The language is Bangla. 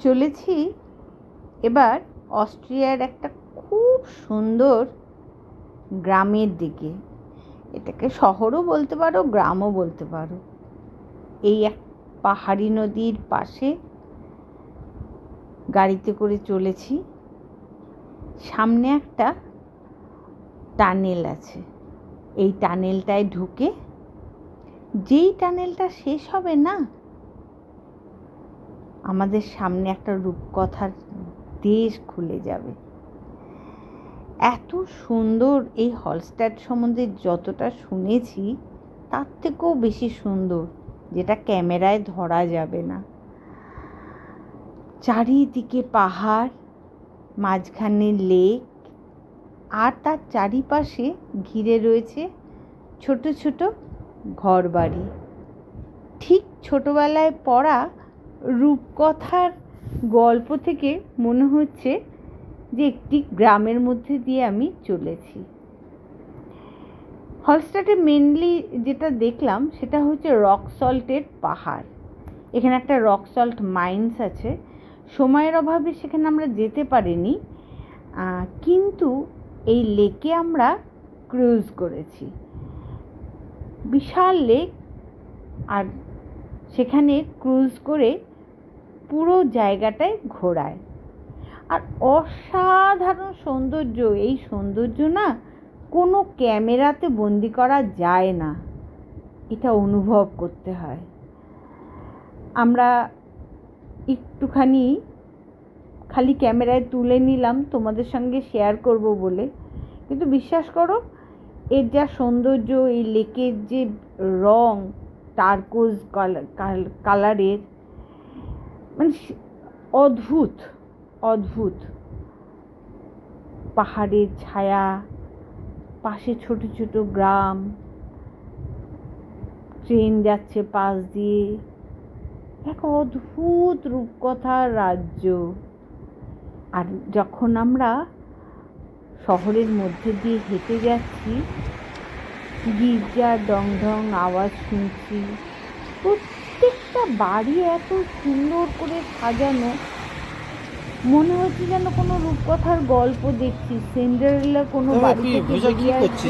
চলেছি এবার অস্ট্রিয়ার একটা খুব সুন্দর গ্রামের দিকে। এটাকে শহরও বলতে পারো, গ্রামও বলতে পারো। এই এক পাহাড়ি নদীর পাশে গাড়িতে করে চলেছি। সামনে একটা টানেল আছে। এই টানেলটায় ঢুকে যেই টানেলটা শেষ হবে না, আমাদের সামনে একটা রূপকথার দেশ খুলে যাবে। এত সুন্দর এই হলস্টাড সম্বন্ধে যতটা শুনেছি তার থেকেও বেশি সুন্দর, যেটা ক্যামেরায় ধরা যাবে না। চারিদিকে পাহাড়, মাঝখানে লেক, আর তার চারিপাশে ঘিরে রয়েছে ছোট ছোট ঘরবাড়ি। ঠিক ছোটবেলায় পড়া রূপকথার গল্প থেকে মনে হচ্ছে যে একটি গ্রামের মধ্যে দিয়ে আমি চলেছি। হলস্টাডে মেনলি যেটা দেখলাম সেটা হচ্ছে রক সল্টের পাহাড়। এখানে একটা রক সল্ট মাইন্স আছে। সময়ের অভাবে সেখানে আমরা যেতে পারিনি, কিন্তু এই লেকে আমরা ক্রুজ করেছি। বিশাল লেক, আর সেখানে ক্রুজ করে পুরো জায়গাটায় ঘোরায়। আর অসাধারণ সৌন্দর্য। এই সৌন্দর্য না কোনো ক্যামেরাতে বন্দি করা যায় না, এটা অনুভব করতে হয়। আমরা একটুখানি খালি ক্যামেরায় তুলে নিলাম তোমাদের সঙ্গে শেয়ার করব বলে, কিন্তু বিশ্বাস করো এর যা সৌন্দর্য, এই লেকের যে রং টারকোজ কালারের, মানে অদ্ভুত অদ্ভুত। পাহাড়ের ছায়া, পাশে ছোট ছোট গ্রাম, ট্রেন যাচ্ছে পাশ দিয়ে, এক অদ্ভুত রূপকথার রাজ্য। আর যখন আমরা শহরের মধ্যে দিয়ে হেঁটে যাচ্ছি, গির্জার ডং ঢং আওয়াজ শুনছি, প্রত্যেকটা বাড়ি এত সুন্দর করে সাজানো, মনে হচ্ছে যেন কোনো রূপকথার গল্প দেখছি। সিন্ডারেলা কোনো বাড়ি থেকে বেরিয়ে আসছে।